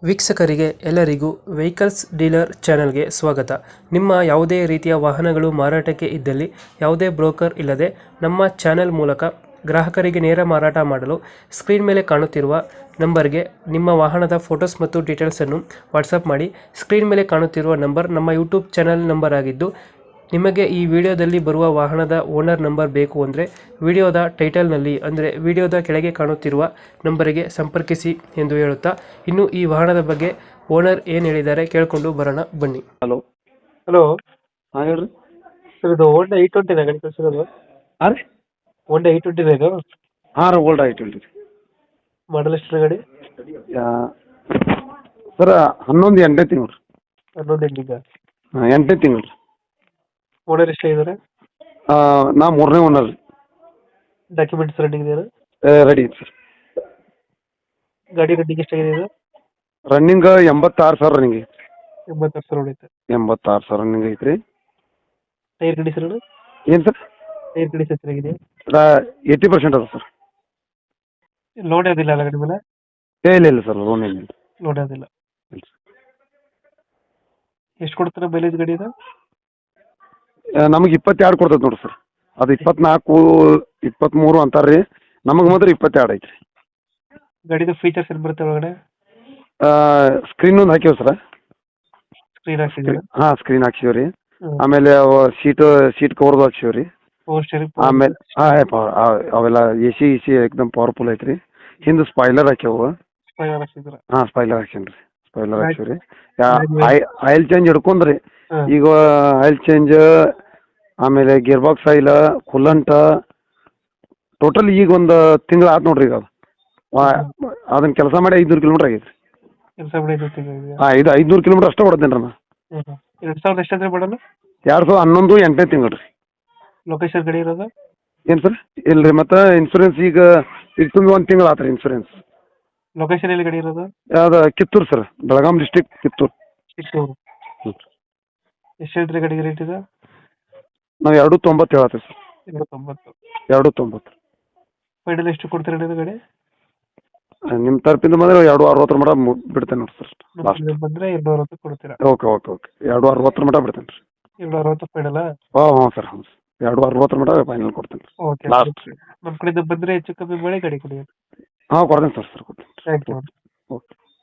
ವೀಕ್ಷಕರಿಗೆ ಎಲ್ಲರಿಗೂ vehicles dealer ಚಾನೆಲ್ಗೆ ಸ್ವಾಗತ. ನಿಮ್ಮ ಯಾವುದೇ ರೀತಿಯ ವಾಹನಗಳು ಮಾರಾಟಕ್ಕೆ ಇದ್ದಲ್ಲಿ ಯಾವುದೇ ಬ್ರೋಕರ್ ಇಲ್ಲದೆ ನಮ್ಮ ಚಾನೆಲ್ ಮೂಲಕ ಗ್ರಾಹಕರಿಗೆ ನೇರ ಮಾರಾಟ ಮಾಡಲು ಸ್ಕ್ರೀನ್ ಮೇಲೆ ಕಾಣುತ್ತಿರುವ ನಂಬರ್ಗೆ ನಿಮ್ಮ ವಾಹನದ ಫೋಟೋಸ್ ಮತ್ತು ಡೀಟೇಲ್ಸನ್ನು ವಾಟ್ಸಪ್ ಮಾಡಿ. ಸ್ಕ್ರೀನ್ ಮೇಲೆ ಕಾಣುತ್ತಿರುವ ನಂಬರ್ ನಮ್ಮ ಯೂಟ್ಯೂಬ್ ಚಾನೆಲ್ ನಂಬರ್ ಆಗಿದ್ದು, ನಿಮಗೆ ಈ ವಿಡಿಯೋದಲ್ಲಿ ಬರುವ ವಾಹನದ ಓನರ್ ನಂಬರ್ ಬೇಕು ಅಂದರೆ ವಿಡಿಯೋದ ಟೈಟಲ್ನಲ್ಲಿ ಅಂದರೆ ವಿಡಿಯೋದ ಕೆಳಗೆ ಕಾಣುತ್ತಿರುವ ನಂಬರಿಗೆ ಸಂಪರ್ಕಿಸಿ ಎಂದು ಹೇಳುತ್ತಾ, ಇನ್ನು ಈ ವಾಹನದ ಬಗ್ಗೆ ಓನರ್ ಏನು ಹೇಳಿದ್ದಾರೆ ಕೇಳಿಕೊಂಡು ಬರೋಣ ಬನ್ನಿ. ಹಲೋ ಹಲೋ ಹಾಂ ಹೇಳ್ರಿ. ಸರ್, ಇದು ಹೋಂಡಾ I20 ಗಾಡಿ ಕಳಿಸಿರೋದು? ಹಾಂ ರೀ, ಹೋಂಡಾ I20 ಇದು ಹಾಂ ರೀ, ಓಲ್ಡ್ ಆಯ್ತು ಹೇಳ್ರಿ. ಮಾಡಲ್ ಎಷ್ಟು ಗಾಡಿ? ಸರ 11 8ನೇ ತಿಂಗಳು ರೀ. 11 ಎಂಡಿಂಗ. ಹಾಂ, 8ನೇ ತಿಂಗಳು ರೀ. ಓನರ್ ಎಷ್ಟಾಗಿದ್ದಾರೆ? ನಾ 3ನೇ ಓನರ್ ರೀ. ಡಾಕ್ಯುಮೆಂಟ್ಸ್ ರನ್ನಿಂಗ್ ಇದೆಯಾ? ರೆಡಿ ಐತಿ ಸರ್. ಗಾಡಿ ರನ್ನಿಂಗ್ ಎಷ್ಟಾಗಿದೆ ಇದು? ರನ್ನಿಂಗ್ 86,000 ರನ್ನಿಂಗ್ ಐತಿ. 86,000 ಹೊಡೈತೆ. 86,000 ರನ್ನಿಂಗ್ ಐತಿ ರೀ. Tyre condition? ಏನು ಸರ್? ಟೈರ್ ಕಂಡೀಷನ್ ಚೆನ್ನಾಗಿದೆ. 80% ಅದ ಸರ್. ಲೋಡ್ ಯಾವುದಿಲ್ಲ ಅಲ್ಲ ಗಾಡಿ ಮೇಲೆ? ಇಲ್ಲ ಸರ್, ಲೋನ್ ಏನಿಲ್ಲ. ಲೋಡ್ ಯಾವುದಿಲ್ಲ. ಎಷ್ಟು ಕೊಡ್ತಾರೆ ಮೈಲೇಜ್ ಗಾಡಿ ಇದು? ನಮಗೆ 22 ಕೊಡ್ತದೆ ನೋಡಿರಿ ಸರ್. ಅದು 24 23 ಅಂತಾರೆ ರೀ. ನಮಗೆ ಮಾತ್ರ 22 ಐತಿ ರೀ. ಗಾಡಿದು ಫೀಚರ್ಸ್ ಏನು ಬರುತ್ತೆ ಒಳಗಡೆ? ಸ್ಕ್ರೀನ್ ಒಂದು ಹಾಕಿವಿ ಸರ್. ಸ್ಕ್ರೀನ್ ಹಾಕ್ಸಿದ್ದೀರಾ? ಹಾಂ, ಸ್ಕ್ರೀನ್ ಹಾಕ್ಸಿವಿ ರೀ. ಆಮೇಲೆ ಸೀಟ್ ಕವರ್ದು ಹಾಕ್ಸಿವಿ ರೀ. Power steering? ಆಮೇಲೆ ಅವೆಲ್ಲ AC ಎಕ್ದಮ್ ಪವರ್ಫುಲ್ ಐತ್ರಿ. ಹಿಂದೆ ಸ್ಪಾಯ್ಲರ್ ಹಾಕ್ಯಾವು. ಸ್ಪೈಲರ್ ಹಾಕ್ಸಿದ್ದೀರಾ? ಹಾಂ, ಸ್ಪಾಯ್ಲರ್ ಹಾಕ್ಸೀನಿ ರೀ. ಸ್ಪಾಯ್ಲರ್ ಹಾಕ್ಸಿವಿ ರೀ. ಆಯಿಲ್ ಚೇಂಜ್ ಹಿಡ್ಕೊಂಡ್ರಿ. ಈಗ ಆಯಿಲ್ ಚೇಂಜ್, ಆಮೇಲೆ gearbox oil, coolant, total ಈಗ ಒಂದು ತಿಂಗಳು ಆಯ್ತು ನೋಡ್ರಿ. ಈಗ ಅದನ್ನ ಕೆಲಸ ಮಾಡಿ 500 ಕಿಲೋಮೀಟ್ರ್ ಆಗೈತೆ ರೀ. ಕೆಲಸ ಮಾಡಿ 5 ತಿಂಗಳು? ಹಾಂ, ಇದು 500 ಕಿಲೋಮೀಟ್ರ್ ಅಷ್ಟೇ ಹೊಡೆದೇನೆ ರೀ ನಾನು. 2000 ಎಷ್ಟಾದ್ರೆ ಮಾಡಲ್ಲ? 2011 8ನೇ ತಿಂಗಳು ರೀ. ಲೊಕೇಶನ್ ಗಾಡಿ ಇರೋದು? ಏನು ಸರ್? ಇಲ್ಲ ರೀ, ಮತ್ತು ಇನ್ಸೂರೆನ್ಸ್ ಈಗ ತುಂಬ 1 ತಿಂಗಳು ಆತು ರೀ ಇನ್ಸೂರೆನ್ಸ್. ಲೊಕೇಶನ್ ಎಲ್ಲಿ ಗಾಡಿ ಇರೋದು? ಯಾವ್ದು? Kittur sir, Belgaum district Kittur. ಚಿಕ್ಕೂರು. ಎಷ್ಟು ಹೇಳ್ತೀರಿ ಗಾಡಿಗೆ ರೇಟ್ ಇದೆ? ನಾವು 290 ಹೇಳತ್ತೀವಿ ಸರ್. 290. 290. ಫೈನಲ್ ಎಷ್ಟು ಕೊಡ್ತೀರಾ ಇದು ಗಾಡಿ? ನಿಮ್ಮ ತರಪಿಂದ ಬಂದರೆ 260 ಮಟ ಬಿಡ್ತೇನೆ ನೋಡಿ ಸರ್. ಬಂದರೆ 260 ಕೊಡ್ತೀರಾ? ಓಕೆ. 260 ಮಟ ಬಿಡ್ತೇನೆ ರೀ. 260 ಫೈನಲ್? ಹ್ಞೂ ಸರ್, ಹ್ಞೂ ಸರ್. 260 ಮಟ ಫೈನಲ್ ಕೊಡ್ತೇನೆ ರೀ. ಓಕೆ. ನಮ್ಮ ಕಡೆಯಿಂದ ಬಂದರೆ ಹೆಚ್ಚು ಕಮ್ಮಿ ಮಾಡಿ ಗಾಡಿ ಕೊಡಿ. ಹಾಂ, ಕೊಡ್ತೇನೆ ಸರ್. ಕೊಡ್ತೇನೆ. Thank you. ಓಕೆ.